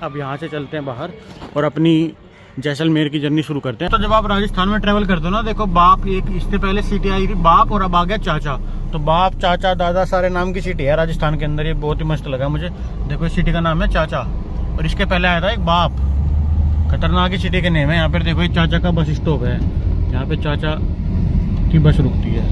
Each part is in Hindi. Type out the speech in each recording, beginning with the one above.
अब यहाँ से चलते हैं बाहर और अपनी जैसलमेर की जर्नी शुरू करते हैं। तो जब आप राजस्थान में ट्रैवल करते हो ना, देखो बाप, एक इससे पहले सिटी आई थी बाप और अब आ गया चाचा। तो बाप, चाचा, दादा सारे नाम की सिटी है राजस्थान के अंदर। ये बहुत ही मस्त लगा मुझे। देखो इस सिटी का नाम है चाचा और इसके पहले आया था एक बाप। खतरनाक ही सिटी के नेम है। यहाँ पर देखो ये चाचा का बस स्टॉप है, यहाँ पे चाचा की बस रुकती है।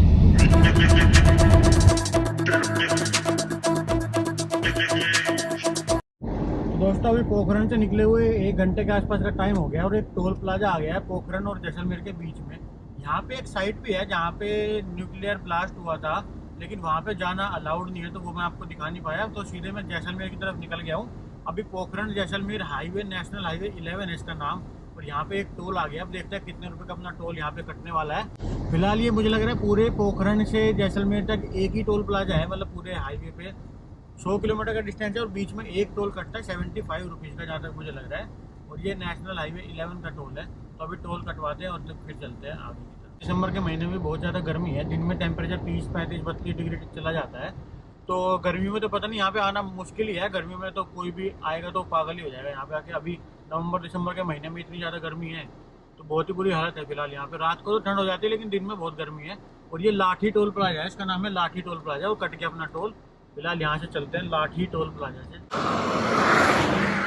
दोस्तों अभी पोखरण से निकले हुए 1 घंटे के आसपास का टाइम हो गया और एक टोल प्लाजा आ गया है पोखरण और जैसलमेर के बीच में। यहाँ पे एक साइट भी है जहाँ पे न्यूक्लियर ब्लास्ट हुआ था, लेकिन वहाँ पे जाना अलाउड नहीं है, तो वो मैं आपको दिखा नहीं पाया। तो सीधे मैं जैसलमेर की तरफ निकल गया हूँ। अभी Pokhran Jaisalmer highway, national highway 11 है इसका नाम, और यहाँ पे एक टोल आ गया। अब देखते हैं कितने रुपए का अपना टोल यहाँ पे कटने वाला है। फिलहाल ये मुझे लग रहा है पूरे पोखरण से जैसलमेर तक एक ही टोल प्लाजा है, मतलब पूरे हाईवे पे 100 किलोमीटर का डिस्टेंस है और बीच में एक टोल कटता है 75 रुपीज़ का, जहाँ तक मुझे लग रहा है। और ये नेशनल हाईवे 11 का टोल है। तो अभी टोल कटवाते हैं और तो फिर चलते हैं आगे की तरफ। दिसंबर के महीने में बहुत ज़्यादा गर्मी है, दिन में टेम्परेचर 30, 35, 32 डिग्री चला जाता है। तो गर्मी में तो पता नहीं, यहाँ पे आना मुश्किल ही है। गर्मी में तो कोई भी आएगा तो पागल ही हो जाएगा यहाँ पे आके। अभी नवंबर दिसंबर के महीने में इतनी ज़्यादा गर्मी है तो बहुत ही बुरी हालत है फिलहाल यहाँ पे। रात को तो ठंड हो जाती है लेकिन दिन में बहुत गर्मी है। और ये लाठी टोल प्लाजा है, इसका नाम है लाठी टोल प्लाजा। वो कट गया अपना टोल। फिलहाल यहाँ से चलते हैं लाठी टोल प्लाजा से।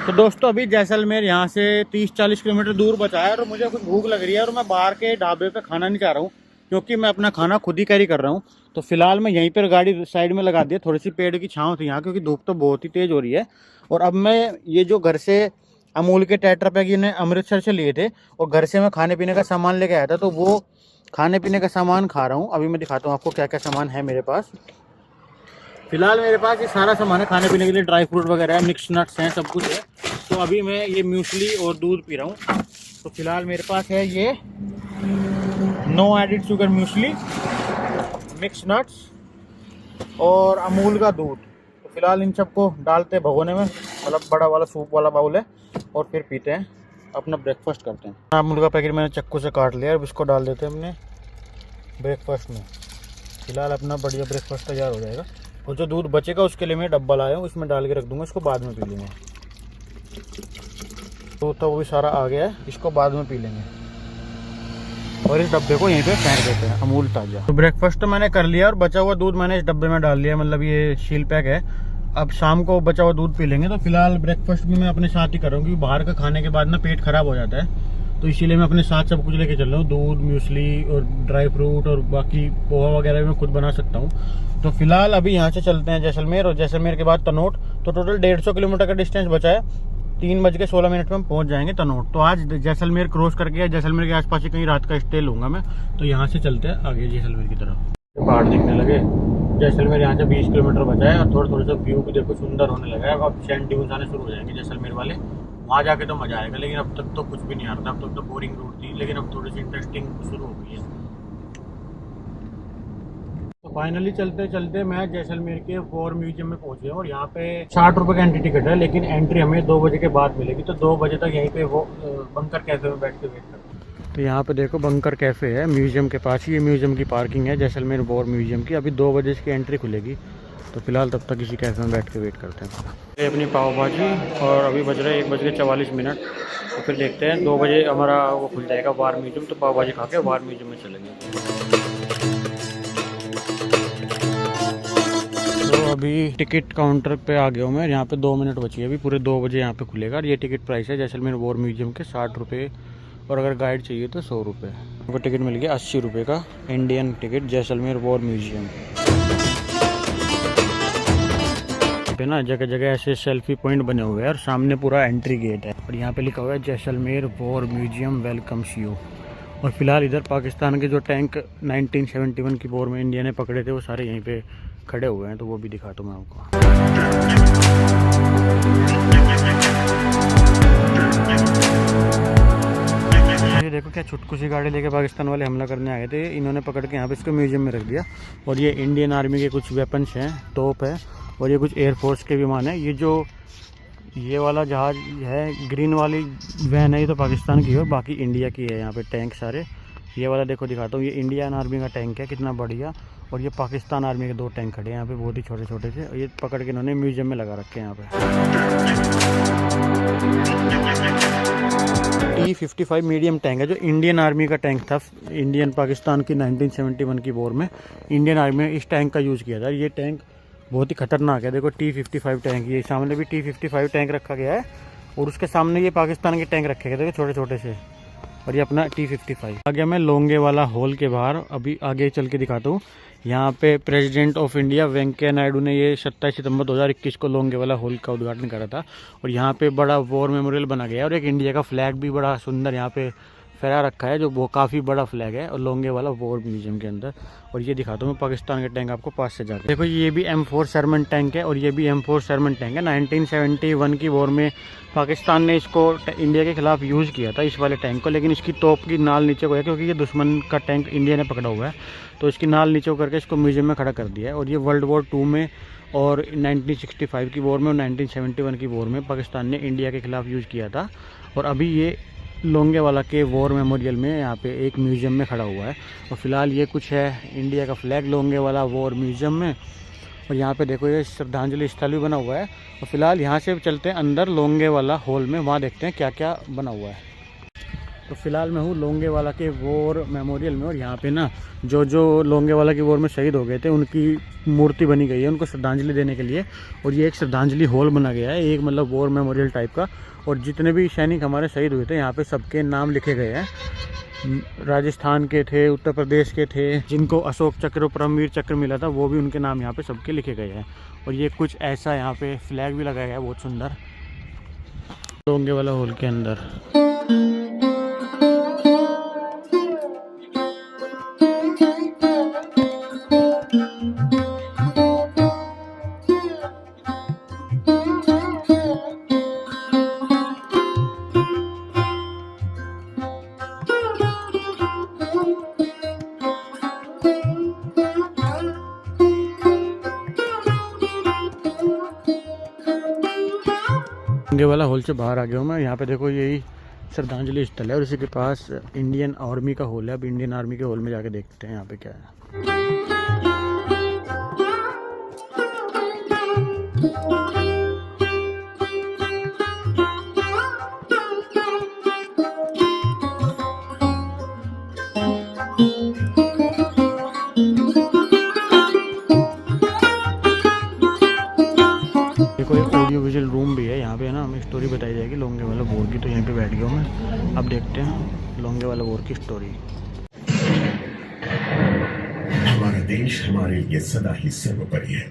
तो दोस्तों अभी जैसलमेर यहाँ से 30-40 किलोमीटर दूर बचा है और मुझे कुछ भूख लग रही है और मैं बाहर के ढाबे पे खाना नहीं चाह रहा हूँ, क्योंकि मैं अपना खाना खुद ही कैरी कर रहा हूँ। तो फिलहाल मैं यहीं पर गाड़ी साइड में लगा दी, थोड़ी सी पेड़ की छाँव थी यहाँ, क्योंकि धूप तो बहुत ही तेज़ हो रही है। और अब मैं ये जो घर से अमूल के टेट्रा पैक इन्हें अमृतसर से लिए थे और घर से मैं खाने पीने का सामान लेके आया था, तो वो खाने पीने का सामान खा रहा हूँ। अभी मैं दिखाता हूँ आपको क्या क्या सामान है मेरे पास। फिलहाल मेरे पास ये सारा सामान है खाने पीने के लिए, ड्राई फ्रूट वगैरह है, मिक्स नट्स हैं, सब कुछ है। तो अभी मैं ये म्यूसली और दूध पी रहा हूँ। तो फिलहाल मेरे पास है ये no added sugar muesli, mix nuts और अमूल का दूध। तो फिलहाल इन सबको डालते हैं भगोने में, मतलब बड़ा वाला सूप वाला बाउल है, और फिर पीते हैं, अपना ब्रेकफास्ट करते हैं। अमूल का पैकेट मैंने चक्कू से काट लिया, अब इसको डाल देते हैं अपने ब्रेकफास्ट में। फिलहाल अपना बढ़िया ब्रेकफास्ट तैयार हो जाएगा। और जो दूध बचेगा उसके लिए मैं डब्बा लाया हूँ, इसमें डाल के रख दूंगा, इसको बाद में पी लेंगे। तो वो भी सारा आ गया है, इसको बाद में पी लेंगे। और इस डब्बे को यहीं पे फेंक देते हैं, अमूल ताज़ा। तो ब्रेकफास्ट तो मैंने कर लिया और बचा हुआ दूध मैंने इस डब्बे में डाल लिया, मतलब ये शील पैक है। अब शाम को बचा हुआ दूध पी लेंगे। तो फिलहाल ब्रेकफास्ट भी मैं अपने साथ ही कर रहा हूँ, क्योंकि बाहर का खाने के बाद ना पेट खराब हो जाता है। तो इसीलिए मैं अपने साथ सब कुछ लेके चल रहा हूँ, दूध, म्यूसली और ड्राई फ्रूट, और बाकी पोहा वगैरह भी मैं खुद बना सकता हूँ। तो फिलहाल अभी यहाँ से चलते हैं जैसलमेर, और जैसलमेर के बाद तनोट। तो टोटल 150 किलोमीटर का डिस्टेंस बचा है। 3:16 में हम पहुँच जाएंगे तनोट। तो आज जैसलमेर क्रॉस करके जैसलमेर के आसपास ही कहीं रात का स्टे लूँगा मैं। तो यहाँ से चलते हैं आगे जैसलमेर की तरफ। पहाड़ दिखने लगे। जैसलमेर यहाँ से 20 किलोमीटर बचा है और थोड़ा सा व्यू भी देखो सुंदर होने लगा है। अब सैंड ड्यून्स आने शुरू हो जाएंगे जैसलमेर वाले, वहाँ जाके तो मजा आएगा। लेकिन अब तक तो कुछ भी नहीं आ रहा था, अब तक तो बोरिंग रूट थी, लेकिन अब थोड़ी सी इंटरेस्टिंग शुरू हो गई है। तो फाइनली चलते चलते मैं जैसलमेर के वॉर म्यूजियम में पहुंचे और यहाँ पे 60 रुपये का एंट्री टिकट है, लेकिन एंट्री हमें 2 बजे के बाद मिलेगी। तो 2 बजे तक यहीं पे वो बंकर कैफे में बैठ के वेट करते हैं। तो यहाँ पे देखो बंकर कैफे है म्यूजियम के पास ही। ये म्यूजियम की पार्किंग है जैसलमेर वॉर म्यूजियम की। अभी 2 बजे इसकी एंट्री खुलेगी। तो फिलहाल तब तक इसी कैफे में बैठ के वेट करते हैं। ये अपनी पाव भाजी, और अभी बज रहे 1:44। तो फिर देखते हैं 2 बजे हमारा वो खुल जाएगा वार म्यूजियम। तो पाव भाजी खा के वार म्यूजियम में चलेंगे। तो अभी टिकट काउंटर पे आ गया हूँ मैं। यहाँ पे 2 मिनट बची है, अभी पूरे 2 बजे यहाँ पे खुलेगा। और ये टिकट प्राइस है जैसलमेर वॉर म्यूजियम के 60 रुपये, और अगर गाइड चाहिए तो 100 रुपये। हमको टिकट मिल गया 80 रुपये का Indian ticket Jaisalmer war museum पे। ना जगह जगह ऐसे सेल्फी पॉइंट बने हुए हैं और सामने पूरा एंट्री गेट है, और यहाँ पे लिखा हुआ है Jaisalmer war museum welcomes you. और फिलहाल इधर पाकिस्तान के जो टैंक 1971 की वॉर में इंडिया ने पकड़े थे वो सारे यहीं पे खड़े हुए हैं, तो वो भी दिखाता हूँ मैं आपको। ये देखो क्या छुटकू सी गाड़ी लेके पाकिस्तान वाले हमला करने आए थे, इन्होंने पकड़ के यहाँ पे इसको म्यूजियम में रख दिया। और ये इंडियन आर्मी के कुछ वेपन्स हैं, तोप है, और ये कुछ एयरफोर्स के विमान है। ये जो ये वाला जहाज है, ग्रीन वाली वैन है, ये तो पाकिस्तान की है, और बाकी इंडिया की है। यहाँ पे टैंक सारे ये वाला देखो दिखाता हूँ, ये इंडियन आर्मी का टैंक है, कितना बढ़िया। और ये पाकिस्तान आर्मी के 2 टैंक खड़े हैं यहाँ पे, बहुत ही छोटे छोटे से। और ये पकड़ के इन्होंने म्यूजियम में लगा रखे हैं यहाँ पे। T-55 मीडियम टैंक है, जो इंडियन आर्मी का टैंक था। इंडियन पाकिस्तान की 1971 की वॉर में इंडियन आर्मी ने इस टैंक का यूज़ किया था। ये टैंक बहुत ही खतरनाक है। देखो T-55 टैंक, ये सामने भी T-55 टैंक रखा गया है और उसके सामने ये पाकिस्तान के टैंक रखे गए थे छोटे छोटे से। और ये अपना T-55 आ गया। मैं लोंगेवाला हॉल के बाहर अभी आगे चल के दिखाता हूँ। यहाँ पे president of India Venkaiah Naidu ने ये 27 सितंबर 2021 को लोंगेवाला हॉल का उद्घाटन करा था। और यहाँ पे बड़ा वॉर मेमोरियल बना गया है और एक इंडिया का फ्लैग भी बड़ा सुंदर यहाँ पे फहरा रखा है, जो वो काफ़ी बड़ा फ्लैग है और लोंगेवाला वॉर म्यूजियम के अंदर। और ये दिखाता हूँ मैं पाकिस्तान के टैंक आपको पास से जाकर। देखो ये भी M4 शर्मन टैंक है और ये भी M4 शर्मन टैंक है। 1971 की वॉर में पाकिस्तान ने इसको इंडिया के खिलाफ यूज़ किया था, इस वाले टैंक को। लेकिन इसकी तोप की नाल नीचे को है, क्योंकि ये दुश्मन का टैंक इंडिया ने पकड़ा हुआ है, तो इसकी नाल नीचे को करके इसको म्यूजियम में खड़ा कर दिया है। और ये वर्ल्ड वॉर 2 में और 1965 की वॉर में और 1971 की वॉर में पाकिस्तान ने इंडिया के खिलाफ यूज़ किया था। और अभी ये लोंगेवाला के वॉर मेमोरियल में यहाँ पे एक म्यूजियम में खड़ा हुआ है। और फिलहाल ये कुछ है इंडिया का फ्लैग लोंगेवाला वॉर म्यूजियम में। और यहाँ पे देखो ये श्रद्धांजलि स्थल भी बना हुआ है। और फिलहाल यहाँ से चलते हैं अंदर लोंगेवाला हॉल में, वहाँ देखते हैं क्या क्या बना हुआ है। तो फिलहाल मैं हूँ लोंगेवाला के वॉर मेमोरियल में। और यहाँ पे ना जो लोंगेवाला की वॉर में शहीद हो गए थे उनकी मूर्ति बनी गई है उनको श्रद्धांजलि देने के लिए। और ये एक श्रद्धांजलि हॉल बना गया है, एक मतलब वॉर मेमोरियल टाइप का। और जितने भी सैनिक हमारे शहीद हुए थे यहाँ पे सबके नाम लिखे गए हैं। राजस्थान के थे, उत्तर प्रदेश के थे, जिनको अशोक चक्र और परमवीर चक्र मिला था वो भी उनके नाम यहाँ पे सबके लिखे गए हैं। और ये कुछ ऐसा यहाँ पे फ्लैग भी लगाया गया है बहुत सुंदर लोंगेवाला हॉल के अंदर। लोंगेवाला हॉल से बाहर आ गया हूँ मैं। यहाँ पे देखो यही श्रद्धांजलि स्थल है और इसी के पास इंडियन आर्मी का हॉल है। अब इंडियन आर्मी के हॉल में जाके देखते हैं यहाँ पे क्या है। देखो एक ऑडियो विजुअल रूम भी है यहाँ पे, है ना, हमें स्टोरी बताई जाएगी लोंगेवाला वॉर की। तो यहीं पे बैठ गया हूँ मैं। अब देखते हैं लोंगेवाला वॉर की स्टोरी। हमारा देश हमारे लिए सदा ही सर्वोपरि है,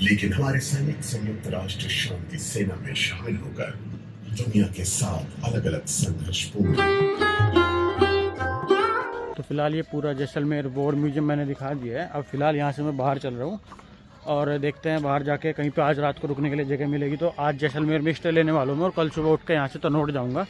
लेकिन हमारे सैनिक संयुक्त राष्ट्र शांति सेना में शामिल होकर दुनिया के साथ अलग अलग संघर्षपूर्ण। तो फिलहाल ये पूरा जैसलमेर वॉर म्यूजियम मैंने दिखा दिया है। अब फिलहाल यहाँ से मैं बाहर चल रहा हूँ और देखते हैं बाहर जाके कहीं पे आज रात को रुकने के लिए जगह मिलेगी तो आज जैसलमेर में स्टे लेने वालों में और कल सुबह उठ के यहाँ से तनोट जाऊँगा।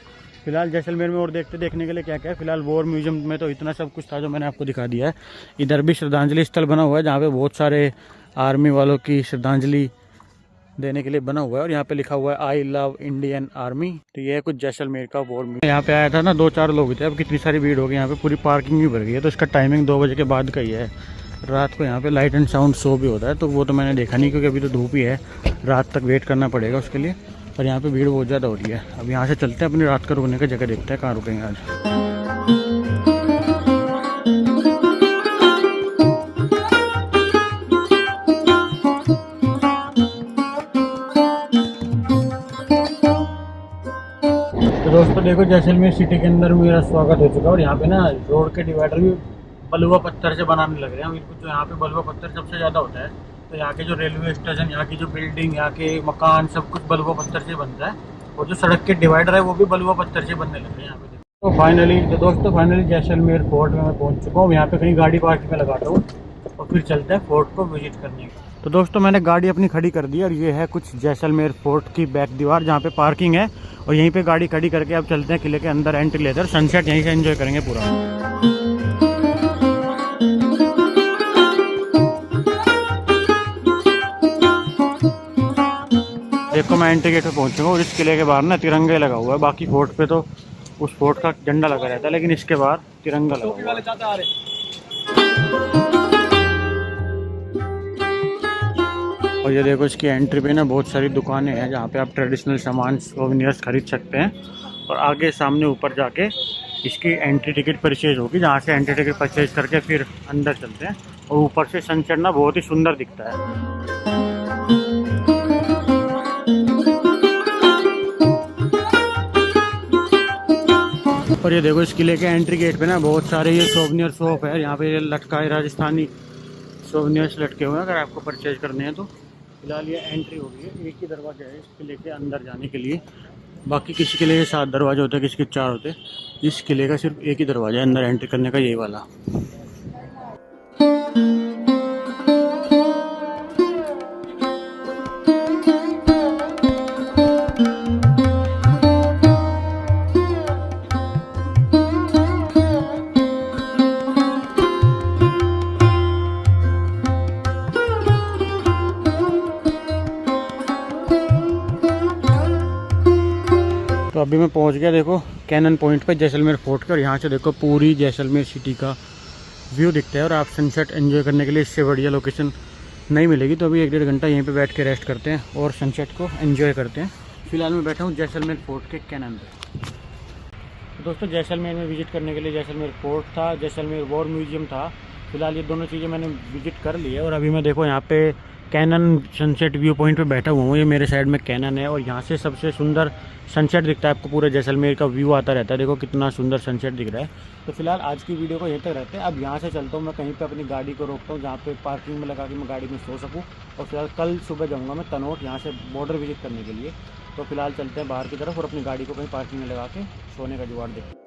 फिलहाल जैसलमेर में और देखने के लिए क्या क्या है। फिलहाल वॉर म्यूजियम में तो इतना सब कुछ था जो मैंने आपको दिखा दिया है। इधर भी श्रद्धांजलि स्थल बना हुआ है जहाँ पे बहुत सारे आर्मी वालों की श्रद्धांजलि देने के लिए बना हुआ है। और यहाँ पे लिखा हुआ है आई लव इंडियन आर्मी। तो ये है कुछ जैसलमेर का वॉर म्यूजियम। यहाँ पे आया था ना 2-4 लोग थे, अब कितनी सारी भीड़ हो गई। यहाँ पे पूरी पार्किंग भी भर गई है। तो इसका टाइमिंग 2 बजे के बाद का ही है। रात को यहाँ पे लाइट एंड साउंड शो भी होता है, तो वो तो मैंने देखा नहीं क्योंकि अभी तो धूप ही है, रात तक वेट करना पड़ेगा उसके लिए। और यहाँ पे भीड़ बहुत ज़्यादा हो रही है। अब यहाँ से चलते हैं अपनी रात का रुकने का जगह, देखते हैं कहाँ रुकेंगे आज। तो दोस्तों देखो जैसलमेर सिटी के अंदर मेरा स्वागत हो चुका है। और यहाँ पे ना रोड के डिवाइडर भी बलुआ पत्थर से बनाने लग रहे हैं बिल्कुल। तो यहाँ पे बलुआ पत्थर सबसे ज़्यादा होता है। तो यहाँ के जो रेलवे स्टेशन, यहाँ की जो बिल्डिंग, यहाँ के मकान सब कुछ बलुआ पत्थर से बनता है। और जो सड़क के डिवाइडर है वो भी बलुआ पत्थर से बनने लग रहे हैं यहाँ पे। तो फाइनली जैसलमेर फोर्ट में मैं पहुँच चुका हूँ। यहाँ पे कहीं गाड़ी पार्किंग में लगाता हूँ और फिर चलते हैं फोर्ट को विजिट करने। तो दोस्तों मैंने गाड़ी अपनी खड़ी कर दी और ये है कुछ जैसलमेर फोर्ट की बैक दीवार जहाँ पे पार्किंग है। और यहीं पे गाड़ी खड़ी करके अब चलते हैं किले के अंदर एंट्री लेकर। सनसेट यहीं से एंजॉय करेंगे पूरा। देखो मैं एंट्री गेट पे पहुंच चुका हूँ और इस किले के बाहर ना तिरंगा लगा हुआ है। बाकी फोर्ट पे तो उस फोर्ट का झंडा लगा रहता है, लेकिन इसके बाहर तिरंगा लगा हुआ है। और ये देखो इसकी एंट्री पे ना बहुत सारी दुकानें हैं जहाँ पे आप ट्रेडिशनल सामान सोवेनियर्स खरीद सकते हैं। और आगे सामने ऊपर जाके इसकी एंट्री टिकट परचेज होगी, जहाँ से एंट्री टिकट परचेज करके फिर अंदर चलते हैं। और ऊपर से सनसेट ना बहुत ही सुंदर दिखता है। और ये देखो इस किले के एंट्री गेट पे ना बहुत सारे ये सोवेनियर शॉप है। यहाँ पे लटका है राजस्थानी सोवेनियर्स लटके हुए हैं, अगर आपको परचेज करने हैं तो। फिलहाल ये एंट्री हो गई है, एक ही दरवाजा है इस किले के अंदर जाने के लिए। बाकी किसी किले के 7 दरवाजे होते हैं, किसी के 4 होते हैं। इस किले का सिर्फ एक ही दरवाजा है अंदर एंट्री करने का, यही वाला। तो अभी मैं पहुंच गया देखो कैनन पॉइंट पे जैसलमेर फोर्ट के। और यहाँ से देखो पूरी जैसलमेर सिटी का व्यू दिखता है। और आप सनसेट एंजॉय करने के लिए इससे बढ़िया लोकेशन नहीं मिलेगी। तो अभी 1-1.5 घंटा यहीं पे बैठ के रेस्ट करते हैं और सनसेट को एंजॉय करते हैं। फिलहाल मैं बैठा हूँ जैसलमेर फोर्ट के कैनन पे। तो दोस्तों जैसलमेर में विजिट करने के लिए जैसलमेर फोर्ट था, जैसलमेर वॉर म्यूजियम था। फिलहाल ये दोनों चीज़ें मैंने विजिट कर ली है। और अभी मैं देखो यहाँ पे कैनन सनसेट व्यू पॉइंट पे बैठा हुआ हूँ। ये मेरे साइड में कैनन है और यहाँ से सबसे सुंदर सनसेट दिखता है। आपको पूरे जैसलमेर का व्यू आता रहता है। देखो कितना सुंदर सनसेट दिख रहा है। तो फिलहाल आज की वीडियो को यहीं तक रहते हैं। अब यहाँ से चलता हूँ मैं कहीं पे अपनी गाड़ी को रोकता हूँ जहाँ पे पार्किंग में लगा के मैं गाड़ी में सो सकूँ। और फिलहाल कल सुबह जाऊँगा मैं तनोट, यहाँ से बॉर्डर विजिट करने के लिए। तो फिलहाल चलते हैं बाहर की तरफ और अपनी गाड़ी को कहीं पार्किंग में लगा के सोने का जुगाड़ देखते हैं।